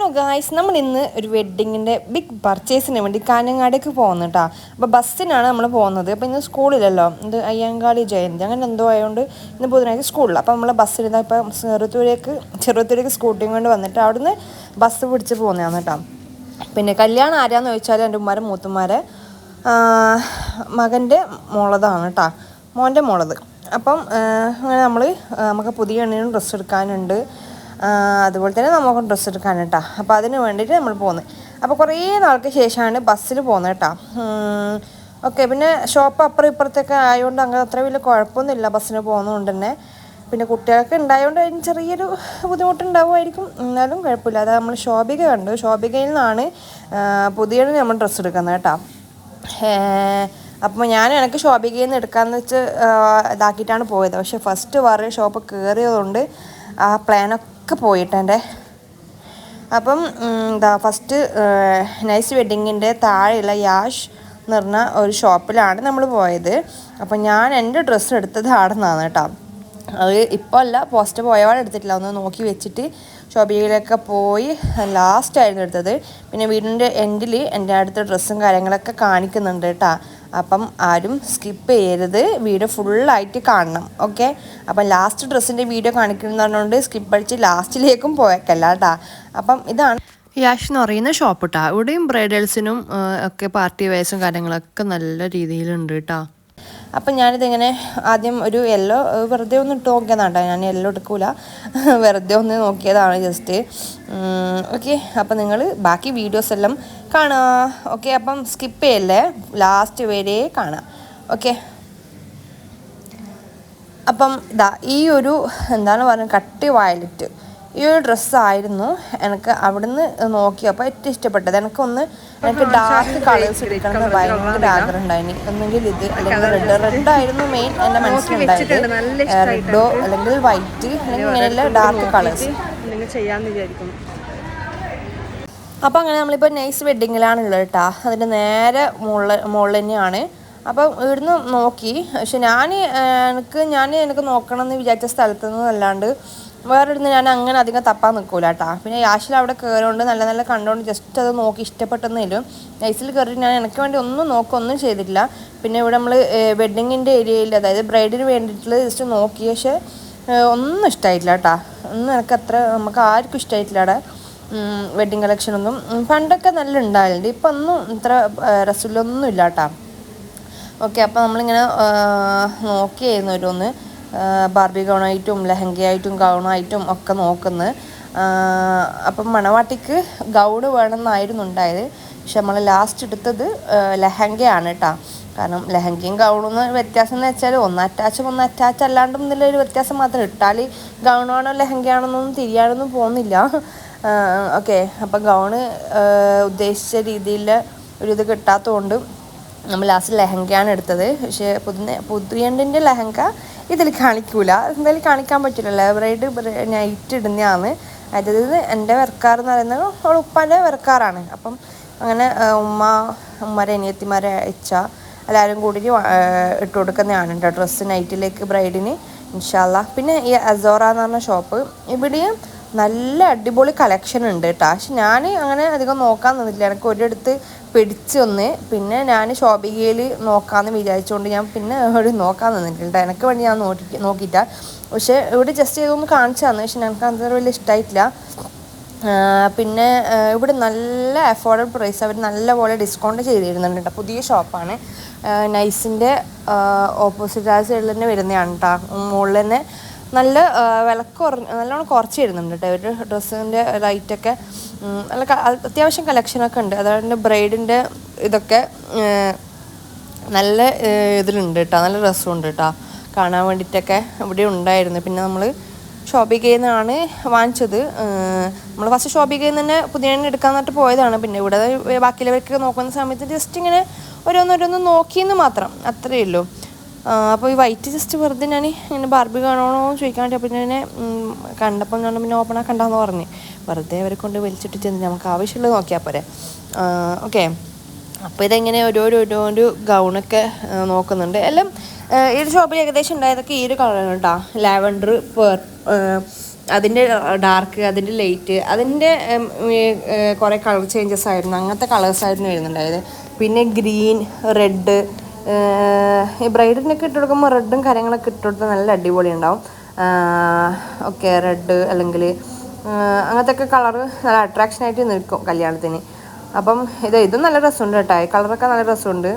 Hello guys, നമ്മൾ ഇന്ന് ഒരു വെഡ്ഡിങ്ങിൻ്റെ ബിഗ് പർച്ചേസിന് വേണ്ടി കാഞ്ഞങ്ങാടേക്ക് പോകുന്നു കേട്ടോ. അപ്പോൾ ബസ്സിനാണ് നമ്മൾ പോകുന്നത്. അപ്പോൾ ഇന്ന് സ്കൂളിലല്ലോ, ഇത് അയ്യങ്കാളി ജയന്തി അങ്ങനെ എന്തോ ആയതുകൊണ്ട് ഇന്ന് ബുധനാഴ്ച സ്കൂളിൽ. അപ്പോൾ നമ്മൾ ബസ്സിരുന്ന ഇപ്പം ചെറുത്തൂരേക്ക് സ്കൂട്ടിയും കൊണ്ട് വന്നിട്ട് അവിടുന്ന് ബസ് പിടിച്ച് പോകുന്നതാണ് കേട്ടോ. പിന്നെ കല്യാണം ആരാന്ന് ചോദിച്ചാൽ എൻ്റെ ഉമ്മാരെ മൂത്തുമ്മാരെ മകൻ്റെ മോളതാണ് കേട്ടോ, മോൻ്റെ മോളത്. അപ്പം അങ്ങനെ നമുക്ക് പുതിയ എണ്ണിനും ഡ്രസ്സ് എടുക്കാനുണ്ട്, അതുപോലെ തന്നെ നമുക്ക് ഡ്രസ്സ് എടുക്കാൻ കേട്ടോ. അപ്പോൾ അതിന് വേണ്ടിയിട്ട് നമ്മൾ പോകുന്നത്. അപ്പോൾ കുറേ നാൾക്ക് ശേഷമാണ് ബസ്സിൽ പോകുന്നത് കേട്ടോ. ഓക്കെ, പിന്നെ ഷോപ്പ് അപ്പുറം ഇപ്പുറത്തൊക്കെ ആയതുകൊണ്ട് അങ്ങനെ അത്ര വലിയ കുഴപ്പമൊന്നുമില്ല ബസ്സിന് പോകുന്നതുകൊണ്ട് തന്നെ. പിന്നെ കുട്ടികൾക്ക് ഉണ്ടായതുകൊണ്ട് അതിന് ചെറിയൊരു ബുദ്ധിമുട്ടുണ്ടാവുമായിരിക്കും, എന്നാലും കുഴപ്പമില്ല. അത് നമ്മൾ ശോഭിക കണ്ടു, ശോഭികയിൽ നിന്നാണ് പുതിയ നമ്മൾ ഡ്രസ്സ് എടുക്കുന്നത് കേട്ടോ. അപ്പോൾ എനിക്ക് ശോഭികയിൽ നിന്ന് എടുക്കാമെന്ന് വെച്ച് ഇതാക്കിയിട്ടാണ് പോയത്. പക്ഷേ ഫസ്റ്റ് വേറെ ഷോപ്പ് കയറിയതുകൊണ്ട് ആ പ്ലാനൊക്കെ പോയിട്ടെൻ്റെ. അപ്പം ഫസ്റ്റ് നൈസ് വെഡ്ഡിങ്ങിൻ്റെ താഴെയുള്ള യാഷ് എന്ന് പറഞ്ഞ ഒരു ഷോപ്പിലാണ് നമ്മൾ പോയത്. അപ്പം ഞാൻ എൻ്റെ ഡ്രസ്സ് എടുത്തത് അവിടെ നിന്നാണ് കേട്ടോ. അത് ഇപ്പോൾ അല്ല, പോസ്റ്റ് പോയവാട് എടുത്തിട്ടില്ല, ഒന്ന് നോക്കി വെച്ചിട്ട് ഷോപ്പിങ്ങിലൊക്കെ പോയി ലാസ്റ്റായിരുന്നു എടുത്തത്. പിന്നെ വീടിൻ്റെ എൻഡിൽ എൻ്റെ അടുത്ത ഡ്രസ്സും കാര്യങ്ങളൊക്കെ കാണിക്കുന്നുണ്ട് കേട്ടോ. അപ്പം ആരും സ്കിപ്പ് ചെയ്യരുത്, വീഡിയോ ഫുള്ളായിട്ട് കാണണം. ഓക്കെ, അപ്പം ലാസ്റ്റ് ഡ്രസ്സിൻ്റെ വീഡിയോ കാണിക്കുന്നതുകൊണ്ട് സ്കിപ്പ് അടിച്ച് ലാസ്റ്റിലേക്കും പോയേക്കല്ല കേട്ടോ. അപ്പം ഇതാണ് യാഷ് എന്ന് പറയുന്ന ഷോപ്പ് കേട്ടോ. ഇവിടെയും ബ്രൈഡൽസിനും ഒക്കെ പാർട്ടി വെയർസും കാര്യങ്ങളൊക്കെ നല്ല രീതിയിലുണ്ട് കേട്ടോ. അപ്പം ഞാനിതിങ്ങനെ ആദ്യം ഒരു യെല്ലോ വെറുതെ ഒന്ന് ഇട്ട് നോക്കിയതാണ് കേട്ടോ. ഞാൻ യെല്ലോ എടുക്കൂല, വെറുതെ ഒന്ന് നോക്കിയതാണ് ജസ്റ്റ്. ഓക്കെ, അപ്പം നിങ്ങൾ ബാക്കി വീഡിയോസ് എല്ലാം കാണുക. ഓക്കെ, അപ്പം സ്കിപ്പ് ചെയ്യല്ലേ, ലാസ്റ്റ് വരെ കാണാം. ഓക്കെ, അപ്പം ഈ ഒരു എന്താണ് പറയുക, കട്ടി വയലറ്റ് ഈ ഒരു ഡ്രസ്സായിരുന്നു എനിക്ക് അവിടുന്ന് നോക്കിയപ്പോൾ ഏറ്റവും ഇഷ്ടപ്പെട്ടത്. എനിക്ക് ഡാർക്ക് കളേഴ്സ് എടുക്കണം എന്ന് ഭയങ്കര ആഗ്രഹം ഉണ്ടായിന്. ഒന്നെങ്കിൽ ഇത് അല്ലെങ്കിൽ റെഡായിരുന്നു മെയിൻ എൻ്റെ മനസ്സിലുണ്ടായത്. റെഡോ അല്ലെങ്കിൽ വൈറ്റ് അല്ലെങ്കിൽ ഇങ്ങനെയുള്ള ഡാർക്ക് കളേഴ്സ് ചെയ്യാമെന്ന് വിചാരിക്കുന്നു. അപ്പോൾ അങ്ങനെ നമ്മളിപ്പോൾ നൈസ് വെഡ്ഡിങ്ങിലാണുള്ളത് കേട്ടോ. അതിൻ്റെ നേരെ മുകളിൽ തന്നെയാണ്. അപ്പം ഇവിടുന്ന് നോക്കി, പക്ഷെ എനിക്ക് നോക്കണം എന്ന് വിചാരിച്ച സ്ഥലത്തു നിന്നല്ലാണ്ട് വേറെ ഇടുന്ന് ഞാൻ അങ്ങനെ അധികം തപ്പാൻ നിൽക്കൂല കേട്ടോ. പിന്നെ യാഷിൽ അവിടെ കയറുകൊണ്ട് നല്ല നല്ല കണ്ടുകൊണ്ട് ജസ്റ്റ് അത് നോക്കി ഇഷ്ടപ്പെട്ടെന്നേലും നൈസിൽ കയറിയിട്ട് ഞാൻ എനിക്ക് വേണ്ടി ഒന്നും ചെയ്തിട്ടില്ല. പിന്നെ ഇവിടെ നമ്മൾ വെഡ്ഡിങ്ങിൻ്റെ ഏരിയയിൽ, അതായത് ബ്രൈഡിന് വേണ്ടിയിട്ടുള്ള ജസ്റ്റ് നോക്കി, പക്ഷേ ഒന്നും ഇഷ്ടമായിട്ടില്ല കേട്ടോ. നമുക്ക് ആർക്കും ഇഷ്ടമായിട്ടില്ല അവിടെ വെഡ്ഡിങ് കളക്ഷനൊന്നും. പണ്ടൊക്കെ നല്ല ഉണ്ടായിട്ടുണ്ട്, ഇപ്പം ഒന്നും ഇത്ര രസമില്ലൊന്നും ഇല്ല കേട്ടോ. ഓക്കെ, അപ്പോൾ നമ്മളിങ്ങനെ നോക്കിയായിരുന്നു ഓരോന്ന്, ബാർബി ഗൗണായിട്ടും ലെഹങ്കയായിട്ടും ഗൗണായിട്ടും ഒക്കെ നോക്കുന്നത്. അപ്പം മണവാട്ടിക്ക് ഗൗണ് വേണമെന്നായിരുന്നു ഉണ്ടായത്. പക്ഷെ നമ്മൾ ലാസ്റ്റ് എടുത്തത് ലെഹങ്കയാണ് കേട്ടോ. കാരണം ലെഹങ്കയും ഗൗണും വ്യത്യാസം എന്ന് വെച്ചാൽ ഒന്ന് അറ്റാച്ച് അല്ലാണ്ടും എന്നുള്ളൊരു വ്യത്യാസം മാത്രം. ഇട്ടാൽ ഗൗണാണോ ലെഹങ്കയാണോന്നൊന്നും തിരിയാനൊന്നും പോകുന്നില്ല. ഓക്കെ, അപ്പം ഗൗണ് ഉദ്ദേശിച്ച രീതിയിൽ ഒരിത് കിട്ടാത്തതുകൊണ്ട് നമ്മൾ ലാസ്റ്റ് ലെഹങ്കയാണ് എടുത്തത്. പക്ഷേ പുതിയണ്ടിൻ്റെ ലെഹങ്ക ഇതിൽ കാണിക്കൂല, എന്തായാലും കാണിക്കാൻ പറ്റില്ലല്ലോ. ബ്രൈഡ് നൈറ്റ് ഇടുന്നതാണ്. അതായത് എൻ്റെ വർക്കാർ എന്ന് പറയുന്നത് അവൾ ഉപ്പാൻ്റെ വർക്കാറാണ്. അപ്പം അങ്ങനെ ഉമ്മമാരെ അനിയത്തിമാരെ എല്ലാവരും കൂടി ഇട്ട് കൊടുക്കുന്നതാണ് കേട്ടോ ഡ്രസ്സ് നൈറ്റിലേക്ക് ബ്രൈഡിന്, ഇൻഷാല്ലാ. പിന്നെ ഈ അസോറ എന്ന് പറഞ്ഞ ഷോപ്പ്, ഇവിടെയും നല്ല അടിപൊളി കളക്ഷൻ ഉണ്ട് കേട്ടോ. പക്ഷെ ഞാൻ അങ്ങനെ അധികം നോക്കാൻ നിന്നില്ല, എനിക്ക് ഒരിടത്ത് പിടിച്ച് ഒന്ന്. പിന്നെ ഞാൻ ഷോപ്പിംഗിൽ നോക്കാമെന്ന് വിചാരിച്ചുകൊണ്ട് ഞാൻ പിന്നെ ഇവിടെ നോക്കാൻ നിന്നിട്ടുണ്ട്. എനിക്ക് വേണ്ടി ഞാൻ നോക്കിയിട്ടാണ്. പക്ഷേ ഇവിടെ ജസ്റ്റ് ചെയ്തൊന്ന് കാണിച്ചു തന്നു, പക്ഷെ എനിക്ക് അത്ര വലിയ ഇഷ്ടമായിട്ടില്ല. പിന്നെ ഇവിടെ നല്ല അഫോർഡബിൾ പ്രൈസ് അവർ നല്ലപോലെ ഡിസ്കൗണ്ട് ചെയ്തിരുന്നുണ്ട് കേട്ടോ. പുതിയ ഷോപ്പാണ്, നൈസിൻ്റെ ഓപ്പോസിറ്റ് ആ സൈഡിൽ തന്നെ വരുന്നതാണ് കേട്ടോ. മുകളിൽ തന്നെ നല്ല നല്ലോണം കുറച്ച് വരുന്നുണ്ട് കേട്ടോ. ഒരു ഡ്രസ്സിൻ്റെ റേറ്റൊക്കെ നല്ല അത്യാവശ്യം കളക്ഷനൊക്കെ ഉണ്ട്. അതുകൊണ്ട് ബ്രൈഡിൻ്റെ ഇതൊക്കെ നല്ല ഇതിലുണ്ട് കേട്ടോ, നല്ല രസമുണ്ട് കേട്ടോ കാണാൻ വേണ്ടിയിട്ടൊക്കെ ഇവിടെ ഉണ്ടായിരുന്നു. പിന്നെ നമ്മൾ ഷോപ്പിംഗിൽ നിന്നാണ് വാങ്ങിച്ചത്. നമ്മൾ ഫസ്റ്റ് ഷോപ്പിംഗിൽ നിന്ന് തന്നെ പുതിയ എണ്ണ എടുക്കാൻ എന്നിട്ട് പോയതാണ്. പിന്നെ ഇവിടെ ബാക്കിയുള്ളവർക്കൊക്കെ നോക്കുന്ന സമയത്ത് ജസ്റ്റ് ഇങ്ങനെ ഓരോന്നോരോന്ന് നോക്കിയെന്ന് മാത്രം, അത്രയേ ഉള്ളൂ. അപ്പോൾ ഈ വൈറ്റ് ജസ്റ്റ് വെറുതെ ഞാൻ ഇങ്ങനെ ബാർബി കാണണോ ചോദിക്കാൻ വേണ്ടി, അപ്പോൾ ഞാൻ കണ്ടപ്പോൾ ഞാൻ പിന്നെ ഓപ്പൺ ആക്കണ്ടെന്ന് പറഞ്ഞ് വെറുതെ അവരെ കൊണ്ട് വലിച്ചിട്ട് ചെന്ന് നമുക്ക് ആവശ്യമുള്ളത് നോക്കിയാൽ പോരെ. ഓക്കെ, അപ്പോൾ ഇതെങ്ങനെ ഓരോരോ ഗൗണൊക്കെ നോക്കുന്നുണ്ട്. എല്ലാം ഈ ഒരു ഷോപ്പിൽ ഏകദേശം ഉണ്ടായതൊക്കെ ഈ ഒരു കളറാണ് കേട്ടോ, ലാവൻഡർ അതിൻ്റെ ഡാർക്ക്, അതിൻ്റെ ലൈറ്റ്, അതിൻ്റെ കുറേ കളർ ചേഞ്ചസ് ആയിരുന്നു. അങ്ങനത്തെ കളേഴ്സായിരുന്നു വരുന്നുണ്ടായത്. പിന്നെ ഗ്രീൻ, റെഡ്, ഈ ബ്രൈഡിനൊക്കെ ഇട്ട് കൊടുക്കുമ്പോൾ റെഡും കാര്യങ്ങളൊക്കെ ഇട്ട് കൊടുത്താൽ നല്ല അടിപൊളി ഉണ്ടാവും. ഓക്കെ, റെഡ് അല്ലെങ്കിൽ അങ്ങനത്തെ ഒക്കെ കളറ് നല്ല അട്രാക്ഷനായിട്ട് നിൽക്കും കല്യാണത്തിന്. അപ്പം ഇതും നല്ല രസമുണ്ട് കേട്ടോ. ഈ കളറൊക്കെ നല്ല രസമുണ്ട്.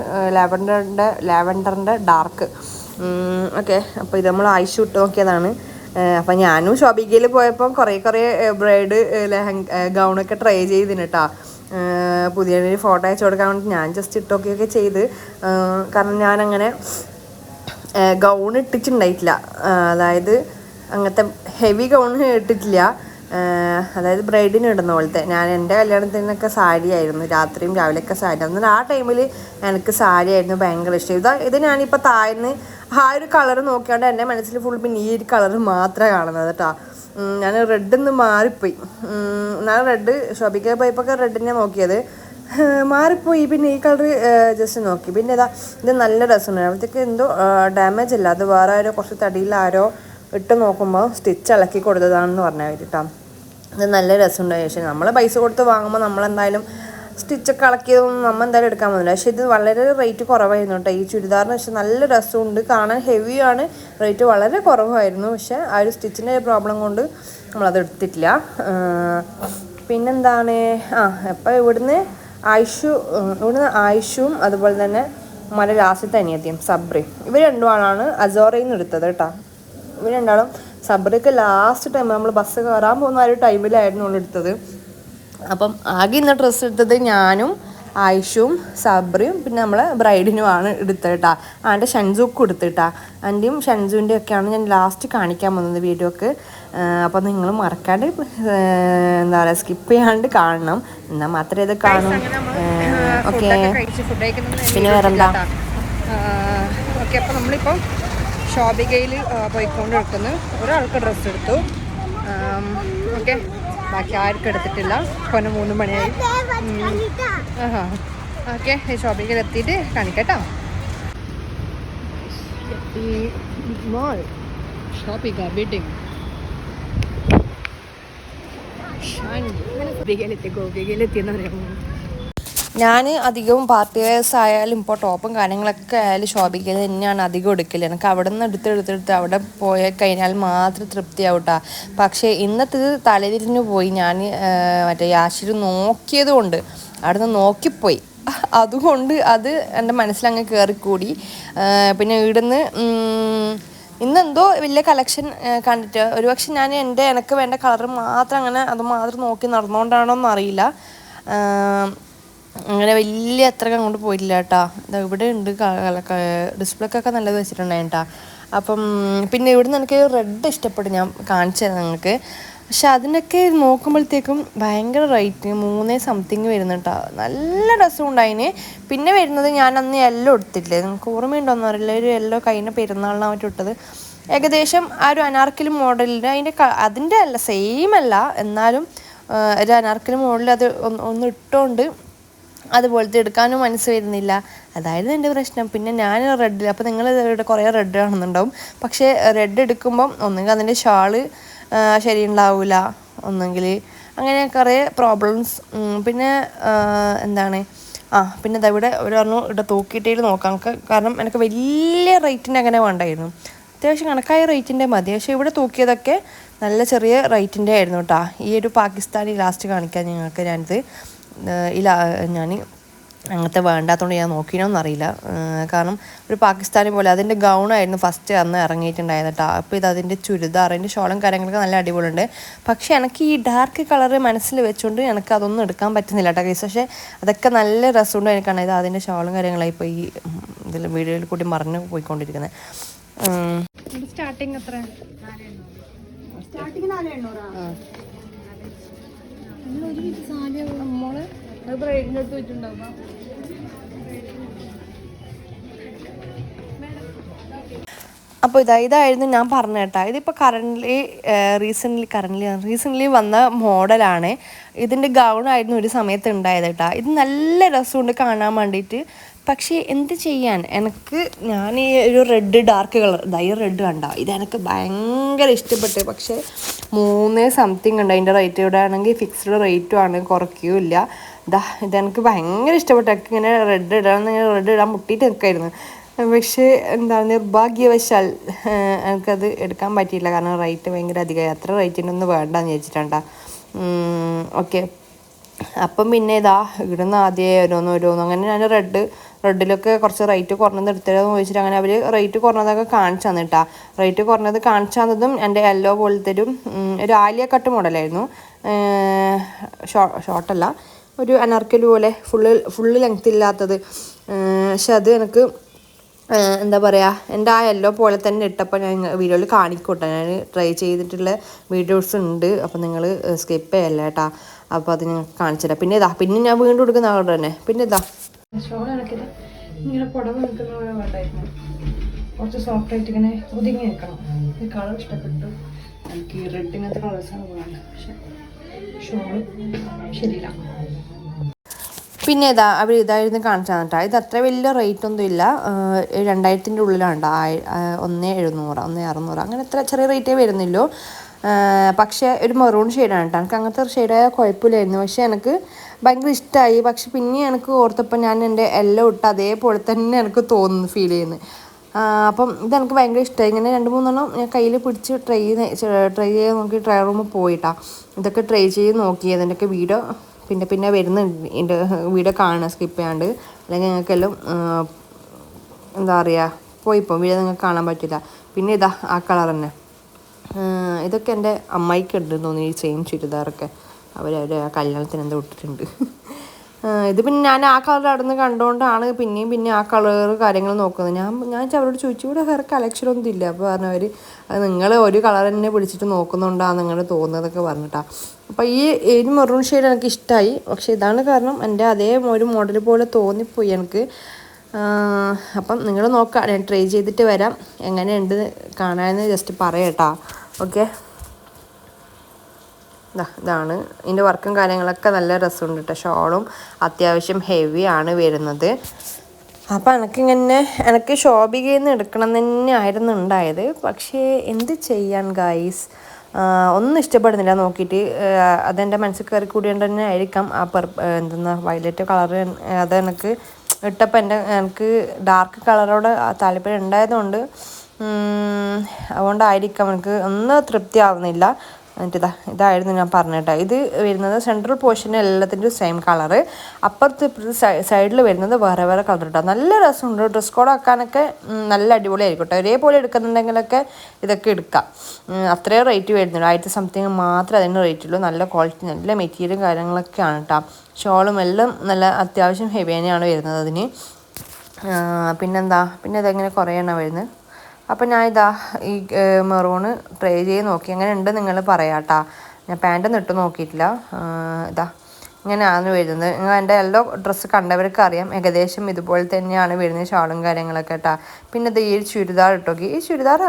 ലാവൻഡറിൻ്റെ ഡാർക്ക്. ഓക്കെ, അപ്പോൾ ഇത് നമ്മൾ ആയിഷു ഇട്ട് നോക്കിയതാണ്. അപ്പം ഞാനും ഷോപ്പിങ്ങിൽ പോയപ്പം കുറേ ബ്രൈഡ് ഗൗണൊക്കെ ട്രൈ ചെയ്തിന് കേട്ടോ. പുതിയ ഫോട്ടോ അയച്ചു കൊടുക്കാൻ വേണ്ടി ഞാൻ ജസ്റ്റ് ഇട്ടൊക്കെയൊക്കെ ചെയ്ത്. കാരണം ഞാനങ്ങനെ ഗൗൺ ഇട്ടിട്ടുണ്ടായിട്ടില്ല. അതായത് അങ്ങനത്തെ ഹെവി ഗൗൺ ഇട്ടിട്ടില്ല. അതായത് ബ്രൈഡിന് ഇടുന്ന പോലത്തെ. ഞാൻ എൻ്റെ കല്യാണത്തിനൊക്കെ സാരി ആയിരുന്നു, രാത്രിയും രാവിലെയൊക്കെ സാരി. എന്നാൽ ആ ടൈമിൽ എനിക്ക് സാരി ആയിരുന്നു ഭയങ്കര ഇഷ്ടം. ഇത് ഞാനിപ്പോൾ താഴ്ന്ന് ആ ഒരു കളർ നോക്കിയാണ്ട് എൻ്റെ മനസ്സിൽ ഫുൾ പിന്നെ ഈ ഒരു കളർ മാത്രമേ കാണുന്നത് കേട്ടോ. ഞാൻ റെഡിന്ന് മാറിപ്പോയി. ഞാൻ റെഡ് ഷോപ്പിങ്ങിൽ പോയപ്പോൾ റെഡിനെ നോക്കിയത് മാറിപ്പോയി. പിന്നെ ഈ കളർ ജസ്റ്റ് നോക്കി. പിന്നെ ഇത് നല്ല രസമുണ്ട്. അവിടത്തേക്ക് എന്തോ ഡാമേജ് ഇല്ല. അത് വേറെ ആരോ കുറച്ച് തടിയിൽ ആരോ ഇട്ട് നോക്കുമ്പോൾ സ്റ്റിച്ച് ഇളക്കി കൊടുത്തതാണെന്ന് പറഞ്ഞാൽ വേണ്ടിയിട്ടാ. ഇത് നല്ല രസമുണ്ട്. പക്ഷേ നമ്മൾ പൈസ കൊടുത്ത് വാങ്ങുമ്പോൾ നമ്മളെന്തായാലും സ്റ്റിച്ചൊക്കെ ഇളക്കിയതൊന്നും നമ്മൾ എന്തായാലും എടുക്കാൻ പോകുന്നില്ല. പക്ഷേ ഇത് വളരെ റേറ്റ് കുറവായിരുന്നു കേട്ടോ. ഈ ചുരിദാറിന് പക്ഷേ നല്ല രസമുണ്ട്, കാണാൻ ഹെവിയാണ്, റേറ്റ് വളരെ കുറവായിരുന്നു. പക്ഷേ ആ ഒരു സ്റ്റിച്ചിൻ്റെ പ്രോബ്ലം കൊണ്ട് നമ്മളത് എടുത്തിട്ടില്ല. പിന്നെന്താണ്, അപ്പോൾ ഇവിടുന്ന് ആയിഷും അതുപോലെ തന്നെ മല ലാസ്റ്റത്തെ അനിയത്തിയും സബ്രയും, ഇവർ രണ്ടുമാണ് അസോറയിൽ നിന്ന് എടുത്തത് കേട്ടോ. ഇവർ രണ്ടാളും സബ്രയ്ക്ക് ലാസ്റ്റ് ടൈം നമ്മൾ ബസ് കയറാൻ പോകുന്ന ആ ഒരു ടൈമിലായിരുന്നു നമ്മൾ എടുത്തത്. അപ്പം ആകെ ഇന്ന് ഡ്രസ്സ് എടുത്തത് ഞാനും ആയിഷും സബ്രയും പിന്നെ നമ്മളെ ബ്രൈഡിനുമാണ് എടുത്തിട്ടാ. ആൻ്റെ ഷൻസൂക്കും എടുത്തിട്ടാ. ആൻ്റെയും ഷൻസുവിൻ്റെ ഒക്കെയാണ് ഞാൻ ലാസ്റ്റ് കാണിക്കാൻ പോകുന്നത് വീഡിയോക്ക്. അപ്പോൾ നിങ്ങൾ മറക്കാണ്ട് എന്താ പറയുക സ്കിപ്പ് ചെയ്യാണ്ട് കാണണം, എന്നാൽ മാത്രമേ ഇത് കാണും. ഓക്കെ, പിന്നെ വേറെന്താ. ഓക്കെ, അപ്പോൾ നമ്മളിപ്പോൾ ഷോപ്പിങ്ങയിൽ പോയിക്കൊണ്ടിരിക്കുന്നു. ഒരാൾക്ക് ഡ്രസ്സ് എടുത്തു. ഓക്കെ, ബാക്കി ആർക്കും എടുത്തിട്ടില്ല. കൊന 3 മണിയായി. ഓക്കെ, ഷോപ്പിങ്ങിൽ എത്തിയിട്ട് കാണിക്കട്ടോ. ഷോപ്പിംഗ് ബീറ്റിംഗ് ഗോപികയിലെത്തിയെന്ന് പറയാമോ. ഞാൻ അധികവും പാർട്ടി വെയർസ് ആയാലും ഇപ്പോൾ ടോപ്പും കാര്യങ്ങളൊക്കെ ആയാലും ഷോപ്പിങ്ങിൽ തന്നെയാണ് അധികം എടുക്കൽ. എനിക്ക് അവിടെ നിന്ന് എടുത്തെടുത്ത് അവിടെ പോയി കഴിഞ്ഞാൽ മാത്രം തൃപ്തിയാവട്ടാ. പക്ഷേ ഇന്നത്തെ തലതിരിഞ്ഞു പോയി. ഞാൻ മറ്റേ യാഷിർ നോക്കിയത് കൊണ്ട് അവിടെ നിന്ന് നോക്കിപ്പോയി. അതുകൊണ്ട് അത് എൻ്റെ മനസ്സിലങ്ങ് കയറിക്കൂടി. പിന്നെ ഇവിടുന്ന് ഇന്നെന്തോ വലിയ കളക്ഷൻ കണ്ടിട്ട് ഒരുപക്ഷെ ഞാൻ എനിക്ക് വേണ്ട കളർ മാത്രം അങ്ങനെ അത് മാത്രം നോക്കി നടന്നുകൊണ്ടാണോന്നും അറിയില്ല. അങ്ങനെ വലിയ അത്രയ്ക്ക് അങ്ങോട്ട് പോയിട്ടില്ല കേട്ടോ. ഇവിടെ ഉണ്ട് ഡിസ്പ്ലേക്കൊക്കെ നല്ലത് വെച്ചിട്ടുണ്ടായി കേട്ടോ. അപ്പം പിന്നെ ഇവിടുന്ന് എനിക്ക് റെഡ് ഇഷ്ടപ്പെട്ടു, ഞാൻ കാണിച്ചു തരാം നിങ്ങൾക്ക്. പക്ഷെ അതിനൊക്കെ നോക്കുമ്പോഴത്തേക്കും ഭയങ്കര റേറ്റ് 3 സംതിങ് വരുന്നു കേട്ടോ. നല്ല രസമുണ്ടായിന്. പിന്നെ വരുന്നത് ഞാൻ അന്ന് യെല്ലോ എടുത്തിട്ടില്ലേ, നിങ്ങൾക്ക് ഓർമ്മയുണ്ടോയെന്ന് അറിയില്ല, ഒരു യെല്ലോ കഴിഞ്ഞ പെരുന്നാളിനാണ് മറ്റും ഇട്ടത്. ഏകദേശം ആ ഒരു അനാർക്കലി മോഡലിൻ്റെ അതിൻ്റെ അല്ല, സെയിം അല്ല, എന്നാലും ഒരു അനാർക്കലി മോഡൽ അത് ഒന്ന് ഇട്ടുകൊണ്ട് അതുപോലത്തെ എടുക്കാനും മനസ്സ് വരുന്നില്ല. അതായിരുന്നു എൻ്റെ പ്രശ്നം. പിന്നെ ഞാൻ റെഡ്, അപ്പോൾ നിങ്ങൾ ഇവിടെ കുറേ റെഡ് കാണുന്നുണ്ടാവും. പക്ഷേ റെഡ് എടുക്കുമ്പം ഒന്നുകിൽ അതിൻ്റെ ഷാള് ശരിയുണ്ടാവില്ല, ഒന്നെങ്കിൽ അങ്ങനെ കുറേ പ്രോബ്ലംസ്. പിന്നെ എന്താണ് പിന്നെ ഇതാ ഇവിടെ ഇവിടെ തൂക്കിയിട്ടേൽ നോക്കാം നമുക്ക്. കാരണം എനിക്ക് വലിയ റേറ്റിൻ്റെ അങ്ങനെ വേണ്ടായിരുന്നു, അത്യാവശ്യം കണക്കായ റേറ്റിൻ്റെ മതി. പക്ഷേ ഇവിടെ തൂക്കിയതൊക്കെ നല്ല ചെറിയ റേറ്റിൻ്റെ ആയിരുന്നു കേട്ടോ. ഈ ഒരു പാകിസ്ഥാനി ലാസ്റ്റ് കാണിക്കാൻ ഞങ്ങൾക്ക് ഞാനിത് ഞാൻ അങ്ങനത്തെ വേണ്ടാത്തതുകൊണ്ട് ഞാൻ നോക്കിയോന്നറിയില്ല. കാരണം ഒരു പാകിസ്ഥാനി പോലെ അതിൻ്റെ ഗൗണായിരുന്നു ഫസ്റ്റ് അന്ന് ഇറങ്ങിയിട്ടുണ്ടായത് കേട്ടോ. അപ്പോൾ ഇത് അതിൻ്റെ ചുരിദാർ, അതിൻ്റെ ഷോളും കാര്യങ്ങളൊക്കെ നല്ല അടിപൊളിയുണ്ട്. പക്ഷേ എനിക്ക് ഈ ഡാർക്ക് കളറ് മനസ്സിൽ വെച്ചുകൊണ്ട് എനിക്ക് അതൊന്നും എടുക്കാൻ പറ്റുന്നില്ല കേട്ടോ കേസ്. പക്ഷേ അതൊക്കെ നല്ല രസമുണ്ട് എനിക്കാണ്. ഇത് അതിൻ്റെ ഷോളും കാര്യങ്ങളായി ഇപ്പോൾ ഈ ഇതിൽ വീഡിയോയിൽ കൂടി മറിഞ്ഞു പോയിക്കൊണ്ടിരിക്കുന്നത്. സ്റ്റാർട്ടിങ് എത്ര? സ്റ്റാർട്ടിങ് 400. നമ്മള് ബ്രൈഡിൻ്റെ അടുത്ത് വെച്ചിട്ടുണ്ടാവുക. അപ്പോൾ ഇതായിരുന്നു ഞാൻ പറഞ്ഞ കേട്ടോ. ഇതിപ്പോൾ റീസെൻ്റ്ലി വന്ന മോഡലാണ്. ഇതിൻ്റെ ഗൗണായിരുന്നു ഒരു സമയത്ത് ഉണ്ടായത് കേട്ടോ. ഇത് നല്ല രസമുണ്ട് കാണാൻ വേണ്ടിയിട്ട്. പക്ഷേ എന്ത് ചെയ്യാൻ, ഞാൻ ഈ ഒരു റെഡ് ഡാർക്ക് കളർ ഈ റെഡ് കണ്ട ഇതെനിക്ക് ഭയങ്കര ഇഷ്ടപ്പെട്ടു. പക്ഷേ 3 സംതിങ് ഉണ്ട് അതിൻ്റെ റേറ്റ്. ഇവിടെ ആണെങ്കിൽ ഫിക്സ്ഡ് റേറ്റും ആണ്, കുറയ്ക്കുകയില്ല. ഇതെനിക്ക് ഭയങ്കര ഇഷ്ടപ്പെട്ടു. എനിക്ക് ഇങ്ങനെ റെഡ് ഇടാൻ മുട്ടിയിട്ട് നിൽക്കായിരുന്നു. പക്ഷേ നിർഭാഗ്യവശാൽ എനിക്കത് എടുക്കാൻ പറ്റിയില്ല. കാരണം റേറ്റ് ഭയങ്കര അധികമായി. അത്ര റേറ്റിനൊന്നും വേണ്ടെന്ന് വിചാരിച്ചിട്ടാ. ഓക്കെ, അപ്പം പിന്നെ ഇവിടുന്ന് ആദ്യം ഓരോന്ന് അങ്ങനെ ഞാൻ റെഡിലൊക്കെ കുറച്ച് റേറ്റ് കുറഞ്ഞത് എടുത്തതെന്ന് ചോദിച്ചിട്ട് അങ്ങനെ അവർ റേറ്റ് കുറഞ്ഞതൊക്കെ കാണിച്ചു തന്നിട്ടാ. റേറ്റ് കുറഞ്ഞത് കാണിച്ചു തന്നതും എൻ്റെ യെല്ലോ പോലത്തെ ഒരു ആലിയ കട്ട് മോഡലായിരുന്നു. ഷോർട്ടല്ല, ഒരു അനാർക്കലി പോലെ ഫുള്ള് ലെങ്ത് ഇല്ലാത്തത്. പക്ഷെ അത് എനിക്ക് എന്താ പറയുക, എൻ്റെ ആ യെല്ലോ പോലെ തന്നെ ഇട്ടപ്പോൾ ഞാൻ വീഡിയോയിൽ കാണിക്കോട്ടെ. ഞാൻ ട്രൈ ചെയ്തിട്ടുള്ള വീഡിയോസ് ഉണ്ട്, അപ്പോൾ നിങ്ങൾ സ്കിപ്പ് ചെയ്യല്ല കേട്ടോ. അപ്പോൾ അത് ഞാൻ കാണിച്ചുതരാം. പിന്നെ ഞാൻ വീണ്ടും എടുക്കുന്ന ആളോട് തന്നെ. പിന്നെ ഷോൾ എനിക്കിത് ഇങ്ങനെ പുടവ് നിൽക്കുന്ന പോലെ വേണ്ടായിരുന്നു. കുറച്ച് സോഫ്റ്റ് ആയിട്ട് ഇങ്ങനെ ഒതുങ്ങി നിൽക്കണം. ഈ കളർ ഇഷ്ടപ്പെട്ടു എനിക്ക്. ഈ റെഡ് ഇങ്ങനത്തെ കളേഴ്സാണ് വേണ്ടത്. പക്ഷെ ഷോള് ശരിയില്ല. പിന്നെ അവർ ഇതായിരുന്നു കാണിച്ചു തന്നിട്ടാ. ഇത് അത്ര വലിയ റേറ്റ് ഒന്നും ഇല്ല, 2000-ൻ്റെ ഉള്ളിലാണ്. 1700 1600 അങ്ങനെ എത്ര ചെറിയ റേറ്റേ വരുന്നില്ലോ. പക്ഷേ ഒരു മെറൂൺ ഷെയ്ഡാണ് കേട്ടോ. എനിക്ക് അങ്ങനത്തെ ഷെയ്ഡായ കുഴപ്പമില്ലായിരുന്നു. പക്ഷേ എനിക്ക് ഭയങ്കര ഇഷ്ടമായി. പക്ഷെ പിന്നെ എനിക്ക് ഓർത്തപ്പോൾ ഞാൻ എൻ്റെ എല്ലാം ഇട്ട് അതേപോലെ തന്നെ എനിക്ക് തോന്നുന്നു, ഫീൽ ചെയ്യുന്നു. അപ്പം ഇതെനിക്ക് ഭയങ്കര ഇഷ്ടമായി. ഇങ്ങനെ 2-3 ഞാൻ കയ്യിൽ പിടിച്ച് ട്രൈ ചെയ്ത് നോക്കി. ട്രൈ റൂമിൽ പോയിട്ടാ ഇതൊക്കെ ട്രൈ ചെയ്ത് നോക്കി. അതിൻ്റെയൊക്കെ വീഡിയോ പിന്നെ വരുന്നുണ്ട്. എൻ്റെ വീഡിയോ കാണുക സ്കിപ്പ് ചെയ്യാണ്ട്, അല്ലെങ്കിൽ നിങ്ങൾക്കെല്ലാം എന്താ പറയുക പോയിപ്പോൾ വീഡിയോ നിങ്ങൾക്ക് കാണാൻ പറ്റില്ല. പിന്നെ ആ കളർ തന്നെ. ഇതൊക്കെ എൻ്റെ അമ്മായിക്ക് ഉണ്ടെന്ന് തോന്നി, ഈ സെയിം ചുരിദാറൊക്കെ അവരവരെ കല്യാണത്തിന് എന്തോ ഇട്ടിട്ടുണ്ട്. ഇത് പിന്നെ ഞാൻ ആ കളർ അവിടെ നിന്ന് കണ്ടുകൊണ്ടാണ് പിന്നെ ആ കളർ കാര്യങ്ങൾ നോക്കുന്നത്. ഞാൻ അവരോട് ചോദിച്ചു, ഇവിടെ വേറെ കളക്ഷനൊന്നും ഇല്ല. അപ്പോൾ പറഞ്ഞവർ നിങ്ങൾ ഒരു കളർ തന്നെ പിടിച്ചിട്ട് നോക്കുന്നുണ്ടാണ് നിങ്ങൾ തോന്നുന്നതൊക്കെ പറഞ്ഞിട്ടാണ്. അപ്പോൾ ഈ മെറൂൺ ഷെയ്ഡ് എനിക്ക് ഇഷ്ടമായി. പക്ഷേ ഇതാണ് കാരണം എൻ്റെ അതേ ഒരു മോഡൽ പോലെ തോന്നിപ്പോയി എനിക്ക്. അപ്പം നിങ്ങൾ നോക്കാം, ഞാൻ ട്രൈ ചെയ്തിട്ട് വരാം. എങ്ങനെയുണ്ട് കാണാമെന്ന് ജസ്റ്റ് പറയട്ടാ. ഓക്കെ, ഇതാണ് ഇതിൻ്റെ വർക്കും കാര്യങ്ങളൊക്കെ നല്ല രസമുണ്ട് കേട്ടോ. ഷോളും അത്യാവശ്യം ഹെവിയാണ് വരുന്നത്. അപ്പം എനിക്ക് ഷോപ്പിങ്ങിൽ നിന്ന് എടുക്കണം തന്നെ ആയിരുന്നു ഉണ്ടായത്. പക്ഷേ എന്ത് ചെയ്യാൻ ഗൈസ്, ഒന്നും ഇഷ്ടപ്പെടുന്നില്ല നോക്കിയിട്ട്. അതെൻ്റെ മനസ്സിൽ കയറി കൂടിയോണ്ട് തന്നെ ആയിരിക്കാം വയലറ്റ് കളർ അത് എനിക്ക് ഇട്ടപ്പോൾ എനിക്ക് ഡാർക്ക് കളറോട് താല്പര്യം ഉണ്ടായതുകൊണ്ട് അതുകൊണ്ടായിരിക്കാം എനിക്ക് ഒന്നും തൃപ്തി ആവുന്നില്ല. എന്നിട്ട് ഇതായിരുന്നു ഞാൻ പറഞ്ഞിട്ട്. ഇത് വരുന്നത് സെൻട്രൽ പോർഷന് എല്ലാത്തിൻ്റെ സെയിം കളറ്, അപ്പുറത്ത് സൈഡിൽ വരുന്നത് വേറെ കളർ കേട്ടോ. നല്ല രസമുണ്ട്. ഡ്രസ് കോഡ് ആക്കാനൊക്കെ നല്ല അടിപൊളിയായിരിക്കും കേട്ടോ. ഒരേപോലെ എടുക്കുന്നുണ്ടെങ്കിലൊക്കെ ഇതൊക്കെ എടുക്കാം. അത്രയും റേറ്റ് വരുന്നുള്ളൂ. 1000 സംതിങ് മാത്രമേ അതിന് റേറ്റുള്ളൂ. നല്ല ക്വാളിറ്റി, നല്ല മെറ്റീരിയലും കാര്യങ്ങളൊക്കെയാണ് കേട്ടോ. ഷോളും എല്ലാം നല്ല അത്യാവശ്യം ഹെവി തന്നെയാണ് വരുന്നത് അതിന്. പിന്നെ ഇതെങ്ങനെ കുറേ എണ്ണം വരുന്നത്. അപ്പം ഞാൻ ഈ മെറൂണ് ട്രൈ ചെയ്ത് നോക്കി. അങ്ങനെ ഉണ്ട് നിങ്ങൾ പറയാം കേട്ടോ. ഞാൻ പാൻറ്റൊന്നും ഇട്ട് നോക്കിയിട്ടില്ല. ഇങ്ങനെയാണ് വരുന്നത്. നിങ്ങൾ എൻ്റെ എല്ലാ ഡ്രസ്സ് കണ്ടവർക്ക് അറിയാം ഏകദേശം ഇതുപോലെ തന്നെയാണ് വരുന്നത് ഷാളും കാര്യങ്ങളൊക്കെ കേട്ടോ. പിന്നെ ഈ ചുരിദാർ ഇട്ടോക്കി. ഈ ചുരിദാർ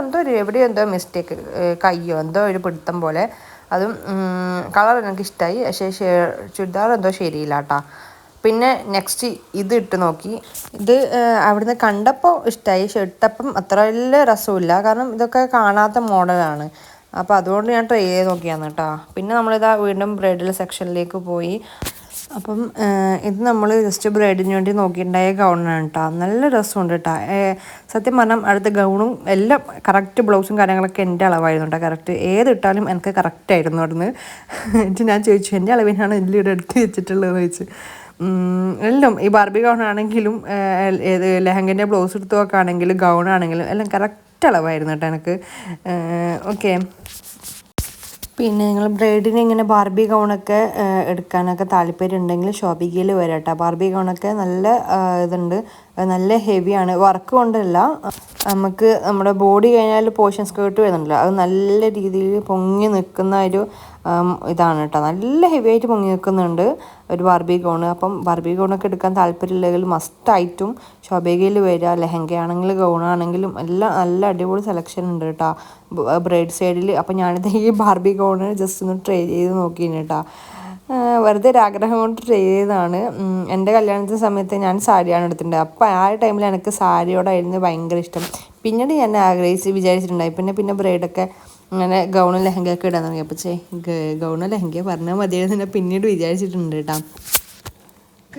എവിടെയോ മിസ്റ്റേക്ക്, കയ്യോ എന്തോ ഒരു പിടുത്തം പോലെ. അതും കളർ എനിക്ക് ഇഷ്ടമായി. പക്ഷേ ചുരിദാർ എന്തോ ശരിയില്ല കേട്ടോ. പിന്നെ നെക്സ്റ്റ് ഇത് ഇട്ട് നോക്കി. ഇത് അവിടുന്ന് കണ്ടപ്പോൾ ഇഷ്ടമായി. പക്ഷെ ഇട്ടപ്പം അത്ര വലിയ രസമില്ല. കാരണം ഇതൊക്കെ കാണാത്ത മോഡലാണ്. അപ്പോൾ അതുകൊണ്ട് ഞാൻ ട്രൈ ചെയ്ത് നോക്കിയാണ് കേട്ടോ. പിന്നെ വീണ്ടും ബ്രൈഡൽ സെക്ഷനിലേക്ക് പോയി. അപ്പം ഇത് നമ്മൾ ജസ്റ്റ് ബ്രൈഡിന് വേണ്ടി നോക്കിയിട്ടുണ്ടായ ഗൗണാണ് കേട്ടോ. നല്ല രസമുണ്ട് കേട്ടോ. സത്യം പറഞ്ഞാൽ അടുത്ത ഗൗണും എല്ലാം കറക്റ്റ്, ബ്ലൗസും കാര്യങ്ങളൊക്കെ എൻ്റെ അളവായിരുന്നു കേട്ടോ. കറക്റ്റ് ഏതിട്ടാലും എനിക്ക് കറക്റ്റായിരുന്നു. അവിടുന്ന് എന്നിട്ട് ഞാൻ ചോദിച്ചു, എൻ്റെ അളവിനാണ് ഇതിലൂടെ എടുത്ത് വെച്ചിട്ടുള്ളതെന്ന് ചോദിച്ചു. എല്ലാം ഈ ബാർബി ഗൗൺ ആണെങ്കിലും ലെഹങ്കൻ്റെ ബ്ലൗസ് എടുത്ത് നോക്കുകയാണെങ്കിലും ഗൗണാണെങ്കിലും എല്ലാം കറക്റ്റ് അളവായിരുന്നു കേട്ടോ എനിക്ക്. ഓക്കെ, പിന്നെ നിങ്ങൾ ബ്രൈഡിന് ഇങ്ങനെ ബാർബി ഗൗണൊക്കെ എടുക്കാനൊക്കെ താല്പര്യം ഉണ്ടെങ്കിൽ ഷോപ്പിങ്ങിൽ വരാം കേട്ടോ. ബാർബി ഗൗണൊക്കെ നല്ല ഇതുണ്ട്, നല്ല ഹെവിയാണ്. വർക്ക് കൊണ്ടല്ല, നമുക്ക് നമ്മുടെ ബോഡി കഴിഞ്ഞാൽ പോർഷൻ സ്കേർട്ട് വരുന്നുണ്ടല്ലോ, അത് നല്ല രീതിയിൽ പൊങ്ങി നിൽക്കുന്ന ഒരു ഇതാണ് കേട്ടോ. നല്ല ഹെവി ആയിട്ട് പൊങ്ങി നിൽക്കുന്നുണ്ട് ഒരു ബാർബി ഗൗൺ. അപ്പം ബാർബി ഗൗണൊക്കെ എടുക്കാൻ താല്പര്യമില്ലെങ്കിൽ മസ്റ്റായിട്ടും ഷോപ്പിങ്ങിൽ വരിക. ലെഹങ്ക ആണെങ്കിലും ഗൗണാണെങ്കിലും എല്ലാം നല്ല അടിപൊളി സെലക്ഷൻ ഉണ്ട് കേട്ടോ ബ്രൈഡ് സൈഡിൽ. അപ്പം ഞാനിത് ഈ ബാർബി ഗൗണ് ജസ്റ്റ് ഒന്ന് ട്രൈ ചെയ്ത് നോക്കിയിരുന്നു കേട്ടോ. വെറുതെ ഒരു ആഗ്രഹം കൊണ്ട് ചെയ്തതാണ്. എൻ്റെ കല്യാണത്തിൻ്റെ സമയത്ത് ഞാൻ സാരിയാണ് എടുത്തിട്ടുണ്ട്. അപ്പോൾ ആ ടൈമിൽ എനിക്ക് സാരിയോടായിരുന്നു ഭയങ്കര ഇഷ്ടം. പിന്നീട് ഞാൻ വിചാരിച്ചിട്ടുണ്ടായി പിന്നെ ബ്രൈഡൊക്കെ അങ്ങനെ ഗൗണും ലെഹങ്കയൊക്കെ ഇടാൻ തുടങ്ങി. അപ്പോൾ ഗൗണും ലെഹങ്ക പറഞ്ഞാൽ മതിയായിരുന്നു പിന്നീട് വിചാരിച്ചിട്ടുണ്ട് കേട്ടോ.